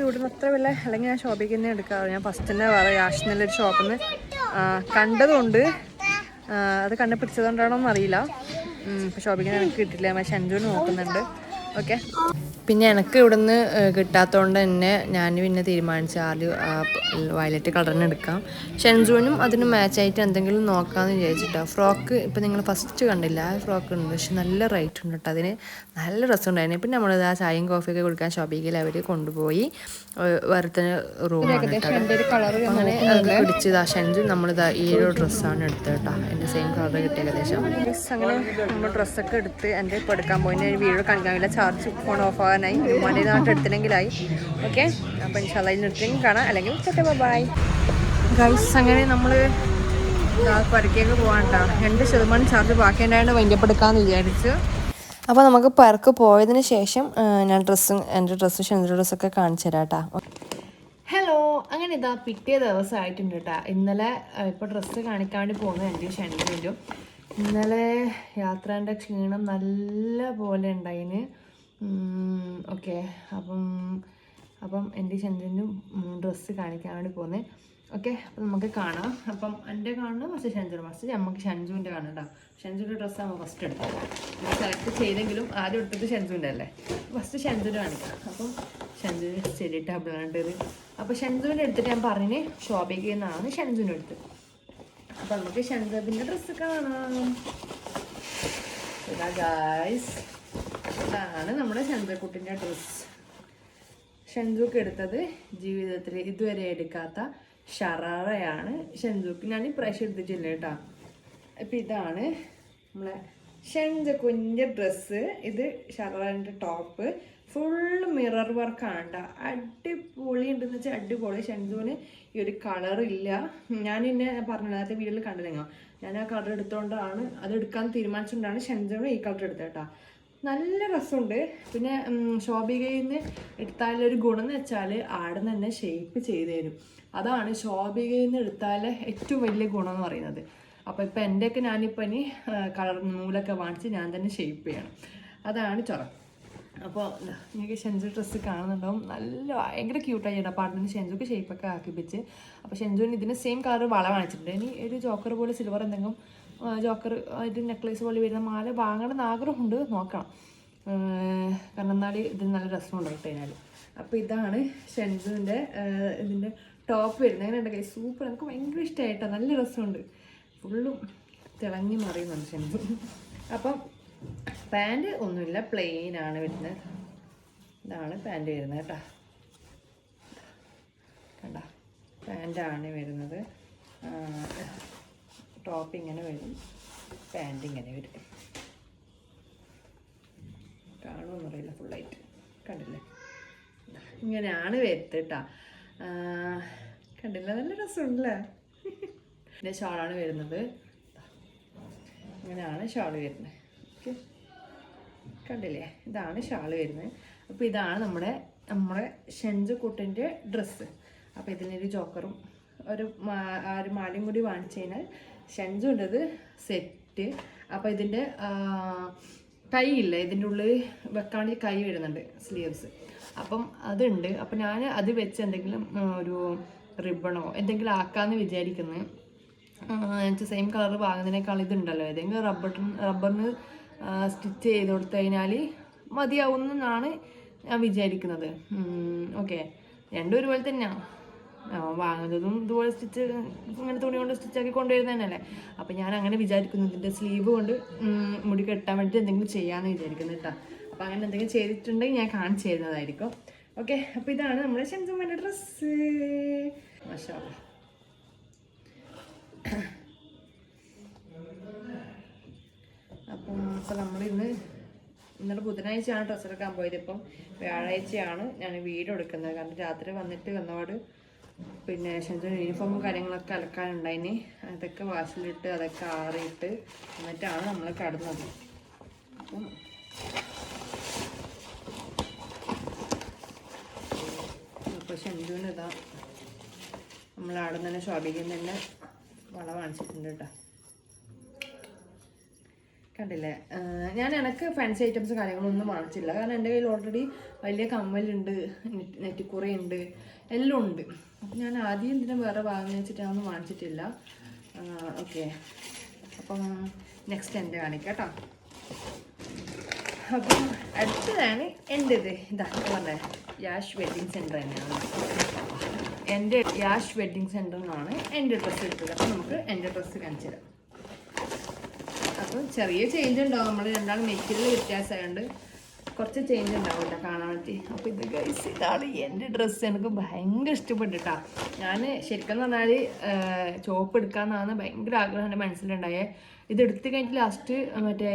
ഇവിടെ അത്ര വല്ല അല്ലെങ്കിൽ ഞാൻ ഷോപ്പിൽ തന്നെ എടുക്കാറ്. ഞാൻ ഫസ്റ്റ് തന്നെ പറയാം യാഷ്നല്ലൊരു ഷോപ്പിൽ നിന്ന് കണ്ടതുകൊണ്ട് അത് കണ്ടുപിടിച്ചതുകൊണ്ടാണോന്ന് അറിയില്ല. ഇപ്പോൾ ഷോപ്പിൽ എനിക്ക് കിട്ടില്ല. പക്ഷേ അഞ്ചൂന് നോക്കുന്നുണ്ട്. ഓക്കെ, പിന്നെ എനിക്ക് ഇവിടുന്ന് കിട്ടാത്തതുകൊണ്ട് തന്നെ ഞാൻ പിന്നെ തീരുമാനിച്ചു ആദ്യം വയലറ്റ് കളറിന് എടുക്കാം. ഷെൻസൂനും അതിന് മാച്ചായിട്ട് എന്തെങ്കിലും നോക്കാമെന്ന് വിചാരിച്ചിട്ടാണ്. ഫ്രോക്ക് ഇപ്പം നിങ്ങൾ ഫസ്റ്റ് കണ്ടില്ല, ആ ഫ്രോക്ക് ഉണ്ട്, പക്ഷെ നല്ല റേറ്റ് ഉണ്ട് കേട്ടോ. അതിന് നല്ല രസമുണ്ടായിരുന്നു. പിന്നെ നമ്മളിത് ആ ചായയും കോഫിയൊക്കെ കൊടുക്കാൻ ഷോപ്പിങ്ങിൽ അവർ കൊണ്ടുപോയി വേറത്തിന് റൂമാണ് അങ്ങനെ പിടിച്ചതാ. ഷെൻസു നമ്മളിതാ ഈ ഒരു ഡ്രസ്സാണ് എടുത്തത് കേട്ടോ. എൻ്റെ സെയിം കളർ കിട്ടിയ ഏകദേശം. അങ്ങനെ നമ്മൾ ഡ്രസ്സൊക്കെ എടുത്ത് എൻ്റെ ഇപ്പോൾ എടുക്കാൻ പോയി വീഡിയോ കാണിക്കാൻ കഴിയില്ല. ചാർജ് ഫോൺ ഓഫ് ആകാനായി ഉമ്മാൻ്റെ നാട്ടിൽ എടുത്തില്ലെങ്കിലായി. ഓക്കെ, അപ്പോൾ ഇൻഷാല്ലാ ഇന്ന് എടുത്തെങ്കിൽ കാണാം, അല്ലെങ്കിൽ ബൈ ഗൈസ്. അങ്ങനെ നമ്മൾ പരക്കേക്ക് പോകാൻ കേട്ടോ. 2% ചാർജ് ബാക്കിയുണ്ടായത് വൈൻഡപ്പ് എടുക്കാമെന്ന് വിചാരിച്ചു. അപ്പോൾ നമുക്ക് പരക്ക് പോയതിന് ശേഷം ഞാൻ എൻ്റെ ഡ്രസ്സും ഷെൻസിൻ്റെ ഡ്രസ്സൊക്കെ കാണിച്ചു തരാം കേട്ടോ. ഹലോ, അങ്ങനെ ഇതാ പിറ്റേ ദിവസമായിട്ടുണ്ട് കേട്ടോ. ഇന്നലെ ഇപ്പോൾ ഡ്രസ്സ് കാണിക്കാൻ വേണ്ടി പോകുന്നത് എൻ്റെ ഷെൻസിൻ്റെയും. ഇന്നലെ യാത്രേൻ്റെ ക്ഷീണം നല്ല പോലെ ഉണ്ടായിന്. ഓക്കെ, അപ്പം എൻ്റെ ഷെൻസിൻ്റെയും ഡ്രസ്സ് കാണിക്കാൻ വേണ്ടി പോകുന്നത്. ഓക്കെ, അപ്പം നമുക്ക് കാണാം. അപ്പം എൻ്റെ കാണണം ഫസ്റ്റ് ഷെൻസു, ഫസ്റ്റ് നമുക്ക് ഷെൻസുവിൻ്റെ കാണാം കേട്ടോ. ഷെൻസുവിൻ്റെ ഡ്രസ്സാണ് ഫസ്റ്റ് എടുത്തത്. സെലക്ട് ചെയ്തെങ്കിലും ആദ്യം എടുത്തത് ഷെൻസുവിൻ്റെ അല്ലേ. ഫസ്റ്റ് ഷെൻസുവിൻ്റെ കാണിക്കാം. അപ്പം ഷെൻസുവിന് ശരിയിട്ട് അബ്ലാണ്ടത്. അപ്പോൾ ഷെൻസുവിൻ്റെ എടുത്തിട്ട് ഞാൻ പറഞ്ഞ് ഷോപ്പിങ്ങിൽ നിന്നാണ് ഷെൻസുവിൻ്റെ എടുത്തത്. അപ്പം നമുക്ക് ഷെൻസുവിൻ്റെ ഡ്രസ്സ് കാണാം. ഇതാ ഗായ്സ്, ഇതാണ് നമ്മുടെ ഷെൻസുക്കുട്ടിൻ്റെ ഡ്രസ്സ്. ഷെൻസുക്ക് എടുത്തത് ജീവിതത്തിൽ ഇതുവരെ എടുക്കാത്ത ഷറാറയാണ് ഷെൻസുക്ക്. ഞാൻ ഇപ്രാവശ്യം എടുത്തിട്ടില്ല കേട്ടോ. അപ്പം ഇതാണ് നമ്മളെ ഷെൻസുക്കുഞ്ഞിൻ്റെ ഡ്രസ്സ്. ഇത് ഷറാറിൻ്റെ ടോപ്പ് ഫുൾ മിറർ വർക്കാണ് കേട്ടോ. അടിപൊളി ഉണ്ടെന്ന് വെച്ചാൽ അടിപൊളി. ഷെൻസുവിന് ഈ ഒരു കളറില്ല. ഞാൻ എന്നെ പറഞ്ഞ നേരത്തെ വീഡിയോയിൽ കണ്ടില്ലെങ്കിൽ ഞാൻ ആ കളർ എടുത്തുകൊണ്ടാണ് അത് എടുക്കാൻ തീരുമാനിച്ചുകൊണ്ടാണ് ഷെൻസുവിന് ഈ കളർ എടുത്തത് കേട്ടോ. നല്ല രസമുണ്ട്. പിന്നെ ഷോപ്പികയിൽ നിന്ന് എടുത്താലൊരു ഗുണം എന്ന് വെച്ചാൽ ആടെ തന്നെ ഷേപ്പ് ചെയ്ത് തരും. അതാണ് ഷോപ്പികയിൽ നിന്ന് എടുത്താൽ ഏറ്റവും വലിയ ഗുണം എന്ന് പറയുന്നത്. അപ്പോൾ ഇപ്പം എൻ്റെയൊക്കെ ഞാനിപ്പോൾ ഇനി കളർ നൂലൊക്കെ വാങ്ങിച്ച് ഞാൻ തന്നെ ഷേപ്പ് ചെയ്യണം. അതാണ് ചൊറ. അപ്പോൾ നിങ്ങൾക്ക് ഷെൻസു ഡ്രസ്സ് കാണുന്നുണ്ടാവും. നല്ല ഭയങ്കര ക്യൂട്ടായി ചേട്ടാ. അപ്പോൾ അതിന് ഷെൻസുക്ക് ഷേപ്പൊക്കെ ആക്കിപ്പിച്ച്. അപ്പോൾ ഷെൻസുവിന് ഇതിന് സെയിം കളർ വള വാങ്ങിച്ചിട്ടുണ്ട്. ഇനി ഒരു ജോക്കർ പോലെ സിൽവർ എന്തെങ്കിലും ജോക്കർ ഒരു നെക്ലേസ് പോലെ വരുന്ന മാല വാങ്ങണമെന്ന് ആഗ്രഹമുണ്ട്, നോക്കണം. കാരണം എന്നാൽ ഇതിന് നല്ല രസമുണ്ട് കഴിഞ്ഞാൽ. അപ്പോൾ ഇതാണ് ഷെൻസുവിൻ്റെ ഇതിൻ്റെ ടോപ്പ് വരുന്നത്. അങ്ങനെ ഉണ്ട് കൈ സൂപ്പർ. എനിക്ക് ഭയങ്കര ഇഷ്ടമായിട്ടോ. നല്ല രസമുണ്ട്. ഫുള്ളും തിളങ്ങി മറിയുന്നുണ്ട് ഷെൻസു. അപ്പം പാൻറ് ഒന്നുമില്ല, പ്ലെയിനാണ് വരുന്നത്. ഇതാണ് പാൻറ് വരുന്നത് കേട്ടോ. കണ്ട, പാൻറ്റാണ് വരുന്നത്. ടോപ്പ് ഇങ്ങനെ വരും, പാൻറ് ഇങ്ങനെ വരും. കാണുമെന്ന് അറിയില്ല, ഫുള്ളായിട്ട് കണ്ടില്ലേ. ഇങ്ങനെയാണ് വരുന്നത് കേട്ടോ. കണ്ടില്ല, നല്ല രസമുണ്ടല്ലേ. ഇതിൻ്റെ ഷാളാണ് വരുന്നത്. ഇങ്ങനെയാണ് ഷാൾ വരുന്നത്. ഓക്കെ, കണ്ടില്ലേ, ഇതാണ് ഷാൾ വരുന്നത്. അപ്പോൾ ഇതാണ് നമ്മുടെ ഷെൻസുക്കുട്ടിൻ്റെ ഡ്രസ്സ്. അപ്പോൾ ഇതിനൊരു ജോക്കറും ഒരു മാലയും കൂടി വാങ്ങിച്ചു കഴിഞ്ഞാൽ ഷെൻസുണ്ടത് സെറ്റ്. അപ്പോൾ ഇതിൻ്റെ കൈ ഇല്ല, ഇതിൻ്റെ ഉള്ളിൽ വെക്കാൻ വേണ്ടി കൈ വരുന്നുണ്ട്, സ്ലീവ്സ്. അപ്പം അതുണ്ട്. അപ്പം ഞാൻ അത് വെച്ച് എന്തെങ്കിലും ഒരു റിബണോ എന്തെങ്കിലും ആക്കാമെന്ന് വിചാരിക്കുന്നത്. എനിക്ക് സെയിം കളർ വാങ്ങുന്നതിനേക്കാൾ ഇതുണ്ടല്ലോ, ഏതെങ്കിലും റബ്ബറിന് സ്റ്റിച്ച് ചെയ്ത് കൊടുത്തു കഴിഞ്ഞാൽ മതിയാവുമെന്നാണ് ഞാൻ വിചാരിക്കുന്നത്. ഓക്കെ, രണ്ടും ഒരുപോലെ തന്നെയാണ്. വാങ്ങുന്നതും ഇതുപോലെ സ്റ്റിച്ച് ഇങ്ങനെ തുണി കൊണ്ട് സ്റ്റിച്ചാക്കി കൊണ്ടുവരുന്നത് തന്നെയല്ലേ. അപ്പം ഞാൻ അങ്ങനെ വിചാരിക്കുന്നു, ഇതിൻ്റെ സ്ലീവ് കൊണ്ട് മുടി കെട്ടാൻ വേണ്ടി എന്തെങ്കിലും ചെയ്യാമെന്ന് വിചാരിക്കുന്നു കേട്ടോ. അപ്പം അങ്ങനെ എന്തെങ്കിലും ചെയ്തിട്ടുണ്ടെങ്കിൽ ഞാൻ കാണിച്ചു തരുന്നതായിരിക്കും. ഓക്കെ, അപ്പോൾ ഇതാണ് നമ്മുടെ ഷെൻസുമ്മൻ്റെ ഡ്രസ്സ്. മാഷാ അല്ലാ. അപ്പം നമ്മൾ ഇന്നലെ ബുധനാഴ്ചയാണ് ഡ്രസ്സ് എടുക്കാൻ പോയത്. ഇപ്പം വ്യാഴാഴ്ചയാണ് ഞാൻ വീഡിയോ എടുക്കുന്നത്. കാരണം രാത്രി വന്നിട്ട് വന്നപാട് പിന്നെ ഷെൻസുവിന് യൂണിഫോമും കാര്യങ്ങളൊക്കെ അലക്കാനുണ്ടായിന്. അതൊക്കെ വാഷിലിട്ട് അതൊക്കെ ആറിയിട്ട് എന്നിട്ടാണ് നമ്മൾ കടന്നത്. അപ്പം ഷെൻജുവിന് ഇതാ നമ്മളവിടെ തന്നെ ഷോപ്പിങ്ങിൽ തന്നെ വള വാങ്ങിച്ചിട്ടുണ്ട് കേട്ടോ. കണ്ടില്ലേ, ഞാൻ എനിക്ക് ഫാൻസി ഐറ്റംസ് കാര്യങ്ങളൊന്നും വാങ്ങിച്ചില്ല. കാരണം എൻ്റെ കയ്യിൽ ഓൾറെഡി വലിയ കമ്മലുണ്ട്, നെറ്റിക്കുറയുണ്ട്, എല്ലാം ഉണ്ട്. അപ്പം ഞാൻ ആദ്യം എന്തിനും വേറെ വാങ്ങി വെച്ചിട്ട് ഞാനൊന്നും വാങ്ങിച്ചിട്ടില്ല. ഓക്കെ, അപ്പം നെക്സ്റ്റ് എൻ്റെ കാണിക്കാം കേട്ടോ. അപ്പം അടുത്തതാണ് എൻ്റെത്. ഇതാ പറഞ്ഞേ യാഷ് വെഡ്ഡിങ് സെൻറ്റർ തന്നെയാണ്. എൻ്റെ യാഷ് വെഡ്ഡിങ് സെൻറ്ററിൽ നിന്നാണ് എൻ്റെ ഡ്രസ്സ് എടുത്തത്. അപ്പം നമുക്ക് എൻ്റെ ഡ്രസ്സ് കാണിച്ചു തരാം. അപ്പം ചെറിയ ചേഞ്ച് ഉണ്ടാവും, നമ്മൾ രണ്ടാളും മെറ്റീരിയൽ വ്യത്യാസമായതുകൊണ്ട് കുറച്ച് ചേഞ്ച് ഉണ്ടാവില്ല കാണാൻ പറ്റി. അപ്പോൾ ഇത് ഗൈസ്, ഇതാണ് എൻ്റെ ഡ്രസ്സ്. എനിക്ക് ഭയങ്കര ഇഷ്ടപ്പെട്ടിട്ടാ. ഞാൻ ശരിക്കും പറഞ്ഞാൽ ചോപ്പ് എടുക്കാമെന്നാണ് ഭയങ്കര ആഗ്രഹം എൻ്റെ മനസ്സിലുണ്ടായേ. ഇത് എടുത്ത് കഴിഞ്ഞിട്ട് ലാസ്റ്റ് മറ്റേ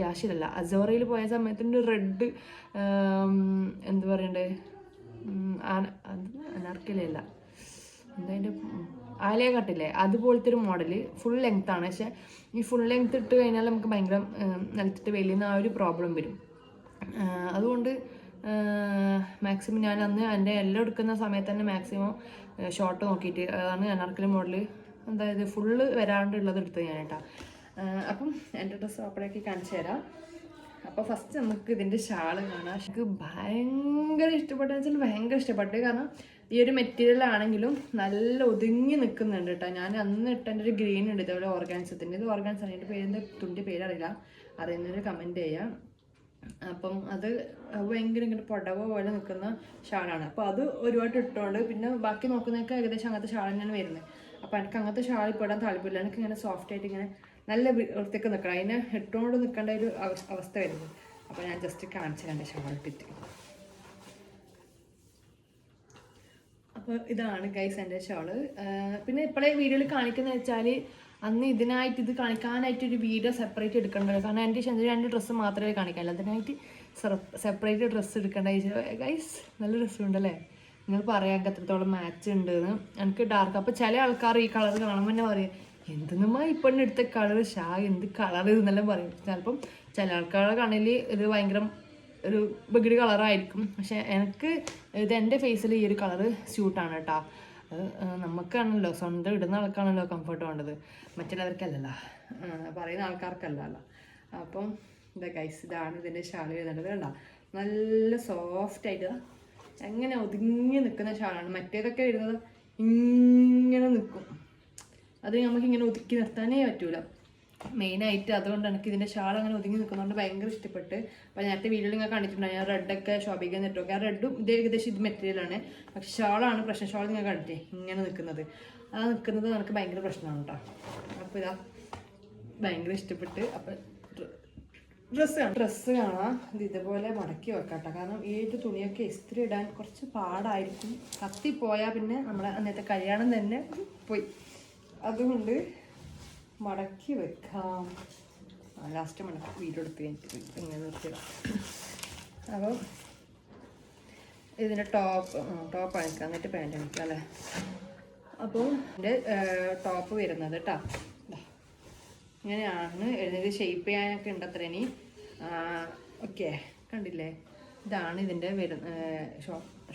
യാഷിലല്ല അസോറയിൽ പോയ സമയത്തിൻ്റെ റെഡ് എന്ത് പറയണ്ടേ, അനാർക്കലിയല്ല, എന്താ അതിൻ്റെ ആലിയ കട്ടില്ലേ, അതുപോലത്തെ ഒരു മോഡല് ഫുൾ ലെങ്ത് ആണ്. പക്ഷെ ഈ ഫുൾ ലെങ്ത് ഇട്ട് കഴിഞ്ഞാൽ നമുക്ക് ഭയങ്കര നിലത്തിട്ട് വലിയുന്ന ആ ഒരു പ്രോബ്ലം വരും. അതുകൊണ്ട് മാക്സിമം ഞാൻ അന്ന് എൻ്റെ എല്ലാം എടുക്കുന്ന സമയത്ത് തന്നെ മാക്സിമം ഷോർട്ട് നോക്കിയിട്ട് അതാണ് അനാർക്കലി മോഡൽ, അതായത് ഫുള്ള് വരാണ്ടുള്ളത് എടുത്തത് ഞാൻ കേട്ടോ. അപ്പം എൻ്റെ ഡ്രസ്സ് അപ്പോഴേക്ക് കാണിച്ചു തരാം. അപ്പോൾ ഫസ്റ്റ് നമുക്ക് ഇതിൻ്റെ ഷാള് കാണാം. എനിക്ക് ഭയങ്കര ഇഷ്ടപ്പെട്ടെന്ന് വെച്ചാൽ ഭയങ്കര ഇഷ്ടപ്പെട്ടു. കാരണം ഈ ഒരു മെറ്റീരിയൽ ആണെങ്കിലും നല്ല ഒതുങ്ങി നിൽക്കുന്നുണ്ട് കേട്ടോ. ഞാൻ അന്ന് ഇട്ടെൻ്റെ ഒരു ഗ്രീൻ ഉണ്ട് ഇതേപോലെ ഓർഗാൻസത്തിൻ്റെ. ഇത് ഓർഗാൻസ് ആണ്, എൻ്റെ പേരിൻ്റെ തുണ്ടി പേരറിയില്ല, അറിയുന്നൊരു കമൻറ്റ് ചെയ്യാം. അപ്പം അത് ഭയങ്കര ഇങ്ങനെ പുടവ പോലെ നിൽക്കുന്ന ഷാളാണ്. അപ്പോൾ അത് ഒരുപാട് ഇട്ടുകൊണ്ട് പിന്നെ ബാക്കി നോക്കുന്നതൊക്കെ ഏകദേശം അങ്ങനത്തെ ഷാൾ തന്നെയാണ് വരുന്നത്. അപ്പോൾ എനിക്ക് അങ്ങനത്തെ ഷാൾ ഇപ്പോൾ ഇടാൻ താല്പര്യമില്ല. എനിക്ക് ഇങ്ങനെ സോഫ്റ്റ് ആയിട്ട് ഇങ്ങനെ നല്ല വൃത്തിക്ക് നിൽക്കണം, അതിനെ ഇട്ടുകൊണ്ട് നിൽക്കേണ്ട ഒരു അവസ്ഥ വരുന്നത്. അപ്പോൾ ഞാൻ ജസ്റ്റ് കാണിച്ചു എൻ്റെ ഷാൾ ഇട്ടിട്ട്. അപ്പോൾ ഇതാണ് ഗൈസ് എൻ്റെ ഷാള്. പിന്നെ ഇപ്പോഴേ വീഡിയോയിൽ കാണിക്കുന്നത് വെച്ചാൽ അന്ന് ഇതിനായിട്ട് ഇത് കാണിക്കാനായിട്ട് ഒരു വീഡിയോ സെപ്പറേറ്റ് എടുക്കേണ്ടത്. കാരണം എൻ്റെ രണ്ട് ഡ്രസ്സ് മാത്രമേ കാണിക്കാനില്ല, അതിനായിട്ട് സെപ്പറേറ്റ് ഡ്രസ്സ് എടുക്കേണ്ട. ഗൈസ് നല്ല ഡ്രസ്സുണ്ടല്ലേ, നിങ്ങൾ പറയാൻ എത്രത്തോളം മാച്ച് ഉണ്ടെന്ന്. എനിക്ക് ഡാർക്ക്, അപ്പോൾ ചില ആൾക്കാർ ഈ കളർ കാണുമ്പോൾ തന്നെ പറയും എന്തെന്നുമാ ഇപ്പം എടുത്ത കളർ എന്ത് കളർ എന്നെല്ലാം പറയും. ചിലപ്പം ചില ആൾക്കാരുടെ കണ്ണിൽ ഇത് ഭയങ്കര ഒരു ബഗിടി കളറായിരിക്കും. പക്ഷെ എനിക്ക് ഇത് എൻ്റെ ഫേസിൽ ഈ ഒരു കളറ് സ്യൂട്ടാണ് കേട്ടോ. അത് നമുക്കാണല്ലോ, സ്വന്തം ഇടുന്ന ആൾക്കാണല്ലോ കംഫർട്ട് വേണ്ടത്, മറ്റുള്ളവർക്കല്ലല്ലോ, പറയുന്ന ആൾക്കാർക്കല്ലല്ലോ. അപ്പം ഇതാ ഗൈസ്, ഇതാണ് ഇതിൻ്റെ ഷാൾ വരുന്നത്. വേണ്ട നല്ല സോഫ്റ്റായിട്ട് എങ്ങനെ ഒതുങ്ങി നിൽക്കുന്ന ഷാളാണ്. മറ്റേതൊക്കെ വരുന്നത് ഇങ്ങനെ നിൽക്കും, അത് നമുക്കിങ്ങനെ ഒതുക്കി നിർത്താനേ പറ്റൂല മെയിനായിട്ട്. അതുകൊണ്ട് എനിക്ക് ഇതിൻ്റെ ഷാൾ അങ്ങനെ ഒതുങ്ങി നിൽക്കുന്നതുകൊണ്ട് ഭയങ്കര ഇഷ്ടപ്പെട്ട്. അപ്പോൾ നേരത്തെ വീഡിയോയിൽ നിങ്ങൾ കണ്ടിട്ടുണ്ടായി, ഞാൻ റെഡൊക്കെ ഷോപ്പിക്കാൻ നിട്ടൊക്കെ. ആ റെഡും ഇത് ഏകദേശം ഇത് മെറ്റീരിയലാണ്, പക്ഷെ ഷാളാണ് പ്രശ്നം. ഷാൾ നിങ്ങൾ കണ്ടിട്ടേ ഇങ്ങനെ നിൽക്കുന്നത്, ആ നിൽക്കുന്നത് എനിക്ക് ഭയങ്കര പ്രശ്നമാണ് കേട്ടോ. അപ്പോൾ ഇതാ ഭയങ്കര ഇഷ്ടപ്പെട്ട്. അപ്പോൾ ഡ്രസ്സ് കാണാം, ഇത് ഇതുപോലെ മടക്കി വെക്കാം കേട്ടോ. കാരണം ഈ ഒരു തുണിയൊക്കെ ഇസ്തിരി ഇടാൻ കുറച്ച് പാടായിരിക്കും, കത്തിപ്പോയാൽ പിന്നെ നമ്മളെ അന്നത്തെ കല്യാണം തന്നെ പോയി. അതുകൊണ്ട് മടക്കി വെക്കാം. ലാസ്റ്റ് മടക്കി വീഡിയോ എടുത്ത് കഴിഞ്ഞിട്ട് ഇങ്ങനെ നിർത്തിയിടാം. അപ്പോൾ ഇതിൻ്റെ ടോപ്പ് അയക്കാം, എന്നിട്ട് പാൻറ്റ് അയക്കാം അല്ലേ. അപ്പോൾ ഇതിൻ്റെ ടോപ്പ് വരുന്നത് കേട്ടോ ഇങ്ങനെയാണ്. ഇതിൻ്റെ ഷേപ്പ് ചെയ്യാനൊക്കെ ഉണ്ട് അത്ര ഇനി. ഓക്കെ, കണ്ടില്ലേ, ഇതാണ് ഇതിൻ്റെ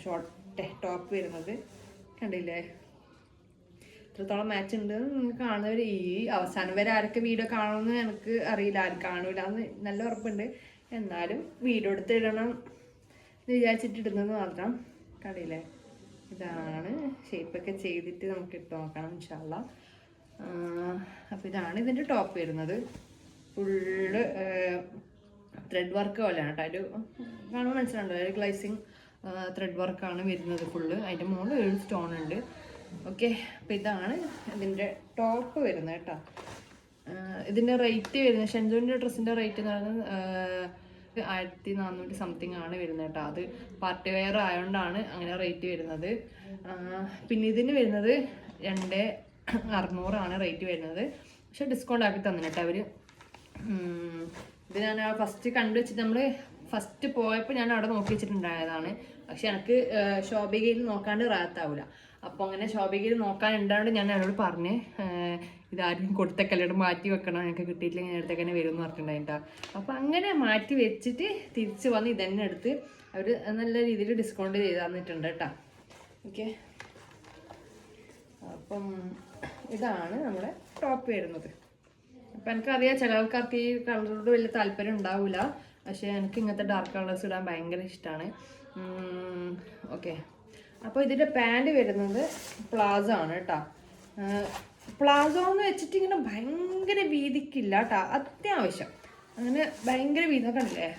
ഷോർട്ട് ടോപ്പ് വരുന്നത്. കണ്ടില്ലേ എത്രത്തോളം മാച്ച് ഉണ്ട് നിങ്ങൾക്ക് കാണുന്നവർ. ഈ അവസാനം വരെ ആരൊക്കെ വീഡിയോ കാണുമെന്ന് എനിക്ക് അറിയില്ല, ആരും കാണൂല എന്ന് നല്ല ഉറപ്പുണ്ട്. എന്നാലും വീഡിയോ എടുത്ത് ഇടണം എന്ന് വിചാരിച്ചിട്ട് ഇടുന്നത് മാത്രം. കണ്ടില്ലേ, ഇതാണ് ഷേപ്പൊക്കെ ചെയ്തിട്ട് നമുക്ക് ഇട്ട് നോക്കണം ഇൻഷാ അല്ലാഹ്. അപ്പോൾ ഇതാണ് ഇതിൻ്റെ ടോപ്പ് വരുന്നത്. ഫുള്ള് ത്രെഡ് വർക്ക് പോലെയാണ് കേട്ടോ. ഒരു കാണുമ്പോൾ മനസ്സിലുണ്ടോ, ഒരു ഗ്ലൈസിങ് ത്രെഡ് വർക്കാണ് വരുന്നത് ഫുള്ള്. അതിൻ്റെ മുകളിൽ 7 സ്റ്റോൺ ഉണ്ട്. ഓക്കെ, അപ്പോൾ ഇതാണ് ഇതിൻ്റെ ടോപ്പ് വരുന്നത് കേട്ടോ. ഇതിൻ്റെ റേറ്റ് വരുന്നത്, ഷെൻജുവിൻ്റെ ഡ്രസ്സിൻ്റെ റേറ്റ് എന്ന് പറയുന്നത് 1400 സംതിങ് ആണ് വരുന്നത് കേട്ടോ. അത് പാർട്ടി വെയർ ആയതുകൊണ്ടാണ് അങ്ങനെ റേറ്റ് വരുന്നത്. പിന്നെ ഇതിന് വരുന്നത് 2600 റേറ്റ് വരുന്നത്. പക്ഷെ ഡിസ്കൗണ്ട് ആക്കി തന്നെ കേട്ടോ അവർ. ഇത് ഞാൻ ഫസ്റ്റ് കണ്ടുവച്ചിട്ട് നമ്മൾ ഫസ്റ്റ് പോയപ്പോൾ ഞാൻ അവിടെ നോക്കി വെച്ചിട്ടുണ്ടായതാണ്. പക്ഷെ എനിക്ക് ഷോപ്പിംഗിൽ നോക്കാണ്ട് റാത്താവില്ല. അപ്പോൾ അങ്ങനെ ഷോപ്പിംഗിൽ നോക്കാനുണ്ടാണ്ട് ഞാൻ എന്നോട് പറഞ്ഞ് ഇതാരും കൊടുത്തേക്കല്ലോട് മാറ്റി വെക്കണം, എനിക്ക് കിട്ടിയിട്ടില്ലെങ്കിൽ നേരത്തേക്ക് തന്നെ വരും എന്ന് പറഞ്ഞിട്ടുണ്ടായിട്ടാ. അപ്പോൾ അങ്ങനെ മാറ്റി വെച്ചിട്ട് തിരിച്ച് വന്ന് ഇതന്നെ എടുത്ത് അവർ നല്ല രീതിയിൽ ഡിസ്കൗണ്ട് ചെയ്ത് തന്നിട്ടുണ്ട് കേട്ടോ. ഓക്കെ, അപ്പം ഇതാണ് നമ്മുടെ ടോപ്പ് വരുന്നത്. അപ്പം എനിക്കറിയാം ചില ആൾക്കാർക്ക് ഈ കളറോട് വലിയ താല്പര്യം ഉണ്ടാവില്ല, പക്ഷേ എനിക്ക് ഇങ്ങനത്തെ ഡാർക്ക് കളേഴ്സ് ഇടാൻ ഭയങ്കര ഇഷ്ടമാണ്. ഓക്കെ, അപ്പോൾ ഇതിൻ്റെ പാൻറ് വരുന്നത് പ്ലാസോ ആണ് കേട്ടോ. പ്ലാസോ എന്ന് വെച്ചിട്ട് ഇങ്ങനെ ഭയങ്കര വീതിക്കില്ല കേട്ടോ, അത്യാവശ്യം അങ്ങനെ ഭയങ്കര വീതി കണ്ടില്ലേ,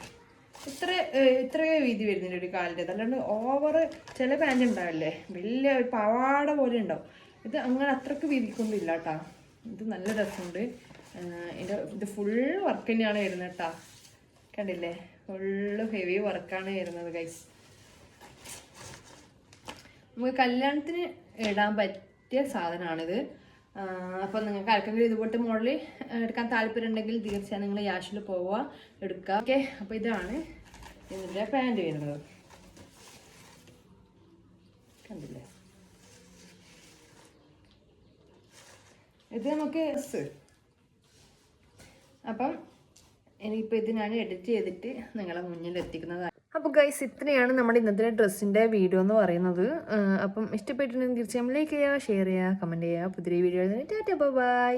ഇത്രയേ വീതി വരുന്നില്ല ഒരു കാലിൻ്റെ. അല്ലാണ്ട് ഓവർ ചില പാൻറ് ഉണ്ടാവില്ലേ വലിയ പാവാട പോലെ ഉണ്ടാവും, ഇത് അങ്ങനെ അത്രയ്ക്ക് വീതിക്കൊന്നും ഇല്ല കേട്ടോ. ഇത് നല്ല രസമുണ്ട്. ഇത് ഫുൾ വർക്ക് തന്നെയാണ് വരുന്നത് കേട്ടോ, കണ്ടില്ലേ, ഫുള്ള് ഹെവി വർക്കാണ് വരുന്നത് ഗൈസ്. നമുക്ക് കല്യാണത്തിന് ഇടാൻ പറ്റിയ സാധനമാണിത്. അപ്പം നിങ്ങൾക്ക് ആർക്കെങ്കിലും ഇതുപോലത്തെ മോഡൽ എടുക്കാൻ താല്പര്യം ഉണ്ടെങ്കിൽ തീർച്ചയായും നിങ്ങൾ യാഷിൽ പോവുക, എടുക്കുക. ഓക്കെ, അപ്പോൾ ഇതാണ് ഇതിൻ്റെ പാൻറ് വരുന്നത്, കണ്ടില്ലേ. ഇത് നമുക്ക് അപ്പം ഇനിയിപ്പോൾ ഇത് ഞാൻ എഡിറ്റ് ചെയ്തിട്ട് നിങ്ങളെ മുന്നിൽ എത്തിക്കുന്നതാണ്. അപ്പോൾ ഗൈസ്, ഇത്രയാണ് നമ്മുടെ ഇന്നത്തെ ഡ്രസ്സിൻ്റെ വീഡിയോ എന്ന് പറയുന്നത്. അപ്പം ഇഷ്ടപ്പെട്ടിട്ടുണ്ടെങ്കിൽ തീർച്ചയായും ലൈക്ക് ചെയ്യുക, ഷെയർ ചെയ്യുക, കമൻറ്റ് ചെയ്യുക. പുതിയ വീഡിയോ ടാറ്റ ബൈ.